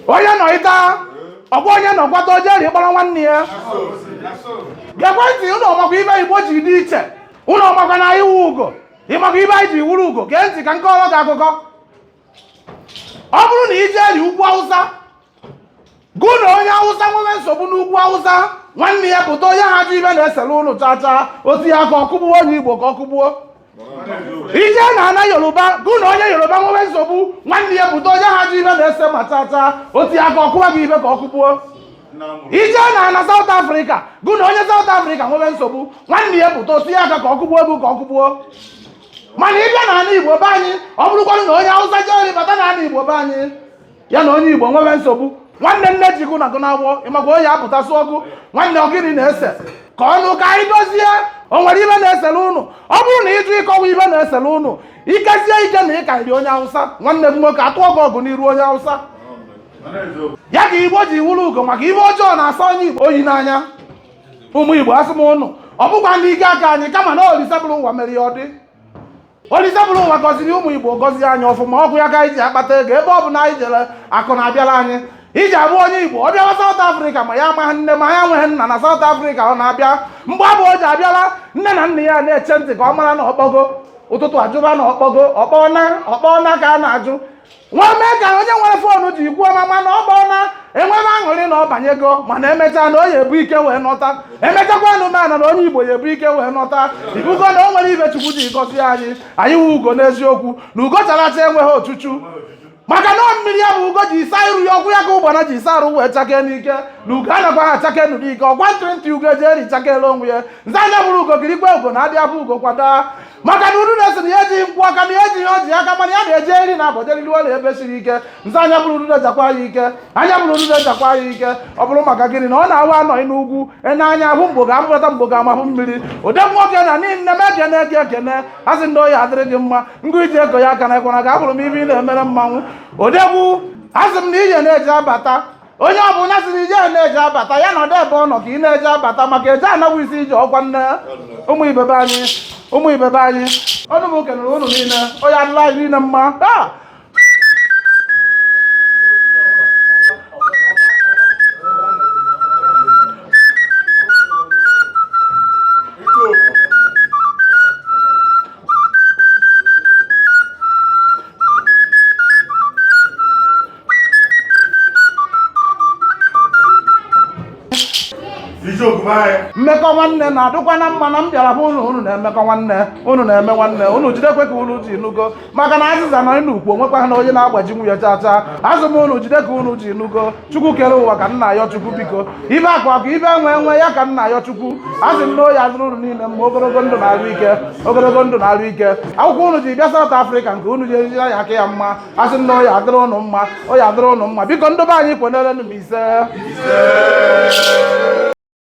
onye nọ ịta ọgwa onye nọ kwata ojeri kpọrọ nwanne ya gekwe ntị ụlọ ọmakwa ibe Igbo ji dị iche ụlọ ọmakwa na iwu ugo ịmakwa ibe anyị ji wuru ugo gee ntị ka nke ọrụ gị akụkọ ọ bụrụ na ije eri ugwu Awụsa gụ na onye Awụsa nwere nsogbu n'ugwu Awụsa nwanne ya pụta onye ha ji ibe na-esere ụlọ chacha otu ya ka ọkụgbuo onye Igbo ka ọkụgbuo ije na ana Yoruba gụ na onye Yoruba nwere nsogbu nwanne ya pụta onye ha ji ibe na-ese ma chacha otu ya ka ọkụwa gị ibe ka ọkụgbuo ije na ana South Africa gụ na onye South Africa nwere nsogbu nwanne ya pụta otu ya aka ka ọkụgbuo ego ka ọkụgbuo mana ịbịa na ana Igbo be anyị ọ bụrụkwanụ na onye Awụsa jee bata na ana Igbo be anyị ya na onye Igbo nwere nsogbu nwanne nne ji gụ na gụ na-agwọ ịmakwa onye apụtasị ọgụ nwanne ọgịrị na-ese ka ọnụ ka anyị dozie o nwere ibe na-esele ụnụ ọ bụrụ na ịjụ ịkọwa ibe na-esele ụnụ ikezie ike na ịkarịrị onye Awụsa nwanne m nwoke atụ ọgụ ọgụ n'iru onye Awụsa ya ka Igbo ji wuru ugo maka ibe ọjọọ na-asa onye Igbo oyi n'anya ụmụ Igbo asị m ụnụ ọ bụkwa ndị ike aka anyị kama na Olise bụrụ ụwa mere ya ọ dị Olise bụrụ ụwa gọziri ụmụ Igbo gọzie anyị ọfụma ọgwụ ya ka anyị ji akpata ego ebe ọ bụ na anyị jere akụ na-abịara anyị iji abụ onye Igbo ọ bịawa South Africa ma ya amaghị nne ma ya nweghị nna na South Africa ọ na-abịa mgbe abụ o ji abịala nne na nna ya na-eche ntị ka ọ mara na ọkpọgo ụtụtụ ajụba na ọkpọgo ọkpọna ka a na-ajụ nwa mee ka onye nwere foonu ji kwuo mama na ọkpọna enwebe aṅụrị na ọ banyego mana emechaa na o ya ebu ike wee nọta emechakwa anụmanụ na onye Igbo ya ebu ike wee nọta ibugo na o nwere ibe Chukwu ji gọzie anyị wu ugo n'eziokwu na ugo characha enweghị ochuchu maka na mmiri ya bụ ugo ji isa iru ya ọkwụ ya ka ụgbana ji isa arụ wee chake n'ike na ugo anakwa ha chake nụ n'ike ọgwa ntị ugo eji eri chakele onwe ya nze anya bụrụ ugo kirikpe ugo na adịa bụ ugo kwada maka na uru na-esi na ya ejighị nkwụ aka na ya ejighị ọji aka mana ya na-eje eri na abọjeriri ụlọ ebe siri ike nze anya bụrụ uru jakwa ya ike anya bụrụ uru jakwa ya ike ọ bụrụ maka gịnị na ọ na-awa anọghị n'ugwu anya ahụ mgbo ga-amụpụta mgbo ga-amahụ mmiri ụdị nwoke na nne m ekene eke ekene asị ndị oyi adịrị gị mma ngụ iji ego ya aka na ekwana ka abụrụ m ibe ị na-emere mmanwụ odegwu asị m na ije na-eje abata onye ọbụla sịrị ije na-eje abata ya na ọdọ ebe ọ nọ ka ị na-eje abata maka eje anawụ isi ije ọkwa nne ụmụ ibebe anyị ọnụ m kenere ụnụ niile onye adịla anyị niile mma mmekọ nwanne na-adụkwa na mma na m bịara bụ unu na-emekọ nwanne unu na-eme nwanne unu jidekwe ka unu ji nugo maka na azịza nọ n'ukwu onwekwa na onye na-agbaji nwunye chacha azụ m unu jide ka unu ji nugo Chukwu kere ụwa ka nna ayọ Chukwu biko ibe akwa ka ibe enwe ya ka nna ayọ Chukwu azị m na oyi adịrị unu niile mma ogologo ndụ na-arụ ike akwụkwọ unu ji bịa South Africa nke unu ji ejiri ya aka ya mma azị m na oyi adịrị unu mma biko ndị be anyị kwenerenu m ise